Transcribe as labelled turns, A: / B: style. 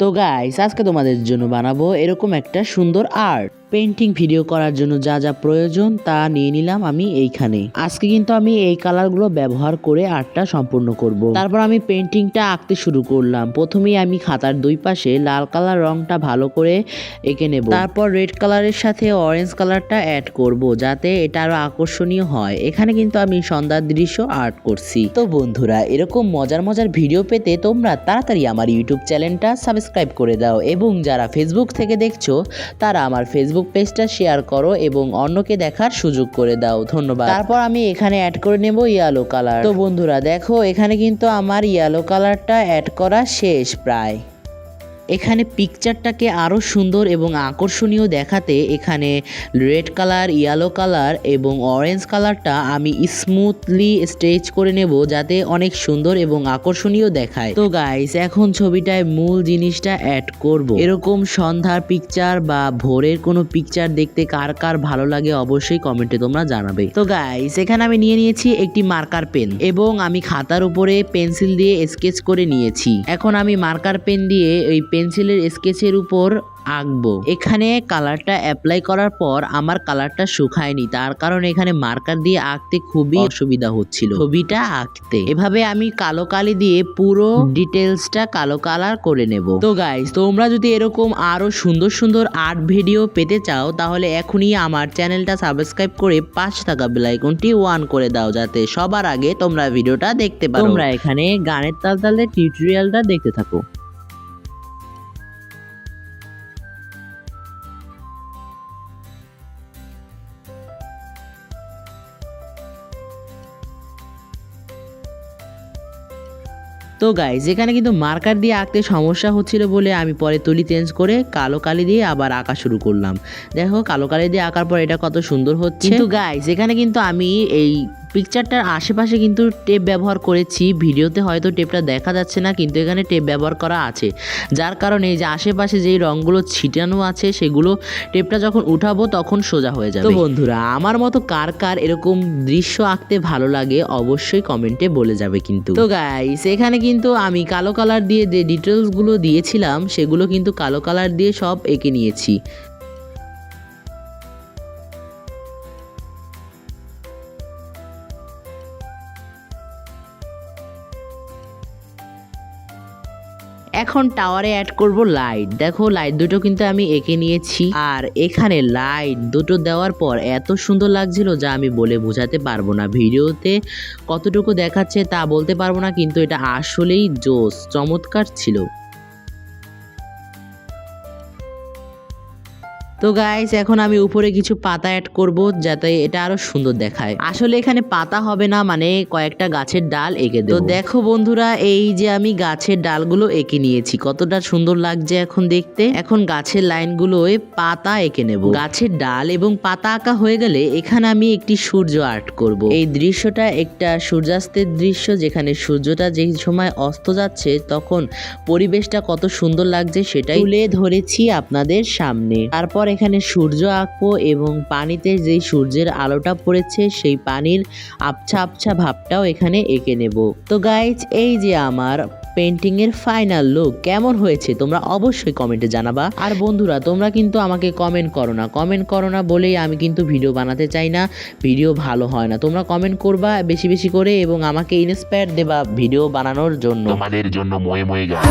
A: তো গাইস আজকে তোমাদের জন্য বানাবো এরকম একটা সুন্দর আর্ট পেন্টিং ভিডিও করার জন্য যা যা প্রয়োজন তা নিয়ে নিলাম আমি এইখানে। আজকে কিন্তু আমি এই কালারগুলো ব্যবহার করে আর্টটা সম্পূর্ণ করব। তারপর আমি পেন্টিংটা আঁকতে শুরু করলাম। প্রথমেই আমি খাতার দুই পাশে লাল কালার রংটা ভালো করে এঁকে নেব। তারপর রেড কালারের সাথে অরেঞ্জ কালারটা অ্যাড করব যাতে এটা আরো আকর্ষণীয় হয়। এখানে কিন্তু আমি সন্ধ্যার দৃশ্য আর্ট করছি। তো বন্ধুরা, এরকম মজার মজার ভিডিও পেতে তোমরা তাড়াতাড়ি আমার ইউটিউব চ্যানেলটা সাবস্ক্রাইব করে দাও এবং যারা ফেসবুক থেকে দেখছো তারা আমার ফেসবুক পেজটা শেয়ার করো এবং অন্যকে দেখার সুযোগ করে দাও। ধন্যবাদ। তারপর আমি এখানে অ্যাড করে নেব ইয়েলো কালার। তো বন্ধুরা দেখো, এখানে কিন্তু আমার ইয়েলো কালারটা অ্যাড করা শেষ প্রায়। এখানে পিকচারটাকে আরও সুন্দর এবং আকর্ষণীয় দেখাতে এখানে রেড কালার, ইয়েলো কালার এবং অরেঞ্জ কালারটা আমি স্মুথলি স্ট্রেচ করে নেব যাতে অনেক সুন্দর এবং আকর্ষণীয় দেখায়। তো গাইস, এখন ছবিটায় মূল জিনিসটা অ্যাড করব। এরকম সন্ধ্যার পিকচার বা ভোরের কোনো পিকচার দেখতে কার কার ভালো লাগে অবশ্যই কমেন্টে তোমরা জানাবে। তো গাইস, এখানে আমি নিয়ে নিয়েছি একটি মার্কার পেন এবং আমি খাতার উপরে পেন্সিল দিয়ে স্কেচ করে নিয়েছি। এখন আমি মার্কার পেন দিয়ে এই পেন্সিলের স্কেচের উপর আঁকবো। এখানে কালারটা অ্যাপ্লাই করার পর আমার কালারটা শুকায়নি, তার কারণ এখানে মার্কার দিয়ে আঁকতে খুবই অসুবিধা হচ্ছিল ছবিটা আঁকতে। এভাবে আমি কালো কালি দিয়ে পুরো ডিটেলসটা কালো কালার করে নেব। তো গাইস, তোমরা যদি এরকম আরো সুন্দর সুন্দর আর্ট ভিডিও পেতে চাও তাহলে এখনই আমার চ্যানেলটা সাবস্ক্রাইব করে পাশে থাকা বেল আইকনটি অন করে দাও যাতে সবার আগে তোমরা ভিডিওটা দেখতে পারো। তোমরা এখানে গানের তাল তালে টিউটোরিয়ালটা দেখতে থাকো। তো গাইজ, এখানে কিন্তু মার্কার দিয়ে আঁকতে সমস্যা হচ্ছিল বলে আমি পরে তুলি চেঞ্জ করে কালো কালি দিয়ে আবার আঁকা শুরু করলাম। দেখো, কালো কালি দিয়ে আঁকার পর এটা কত সুন্দর হচ্ছে। কিন্তু গাইজ, এখানে কিন্তু আমি এই পিকচারটার আশেপাশে কিন্তু টেপ ব্যবহার করেছি। ভিডিওতে হয়তো টেপটা দেখা যাচ্ছে না, কিন্তু এখানে টেপ ব্যবহার করা আছে, যার কারণে যে আশেপাশে যেই রঙগুলো ছিটানো আছে সেগুলো টেপটা যখন উঠাবো তখন সোজা হয়ে যাবে। তো বন্ধুরা, আমার মতো কার কার এরকম দৃশ্য আঁকতে ভালো লাগে অবশ্যই কমেন্টে বলে যাবে কিন্তু। তো গাইস, এখানে কিন্তু আমি কালো কালার দিয়ে যে ডিটেলসগুলো দিয়েছিলাম সেগুলো কিন্তু কালো কালার দিয়ে সব এঁকে নিয়েছি। এখন টাওয়ারে অ্যাড করব লাইট। দেখো, লাইট দুটো কিন্তু আমি এঁকে নিয়েছি আর এখানে লাইট দুটো দেওয়ার পর এত সুন্দর লাগছিল যা আমি বলে বোঝাতে পারবো না। ভিডিওতে কতটুকু দেখাচ্ছে তা বলতে পারবো না, কিন্তু এটা আসলেই জোস, চমৎকার ছিল। তো গাইস, এখন আমি উপরে কিছু পাতা অ্যাড করব যাতে এটা আরো সুন্দর দেখায়। আসলে এখানে পাতা হবে না, মানে কয়েকটা গাছের ডাল এঁকে দেব। তো দেখো বন্ধুরা, এই যে আমি গাছের ডালগুলো এঁকে নিয়েছি, কতটা সুন্দর লাগছে এখন দেখতে। এখন গাছের লাইনগুলোয় পাতা এঁকে নেব। গাছের ডাল এবং পাতা আঁকা হয়ে গেলে এখানে আমি একটি সূর্য আর্ট করব। এই দৃশ্যটা একটা সূর্যাস্তের দৃশ্য, যেখানে সূর্যটা যে সময় অস্ত যাচ্ছে তখন পরিবেশটা কত সুন্দর লাগছে সেটাই তুলে ধরেছি আপনাদের সামনে। তারপর এখানে সূর্য আঁকবো এবং পানিতে যেই সূর্যের আলোটা পড়েছে সেই পানির আবছা আবছা ভাবটাও এখানে এঁকে নেব। তো গাইজ, এই যে আমার পেন্টিং এর ফাইনাল লুক কেমন হয়েছে তোমরা অবশ্যই কমেন্টে জানাবা। আর বন্ধুরা, তোমরা কিন্তু আমাকে কমেন্ট করো না বলেই আমি কিন্তু ভিডিও বানাতে চাই না, ভিডিও ভালো হয় না। তোমরা কমেন্ট করবা বেশি বেশি করে এবং আমাকে ইন্সপায়ার দেবা ভিডিও বানানোর জন্য।
B: তোমাদের জন্য ময়ে ময়ে গেল।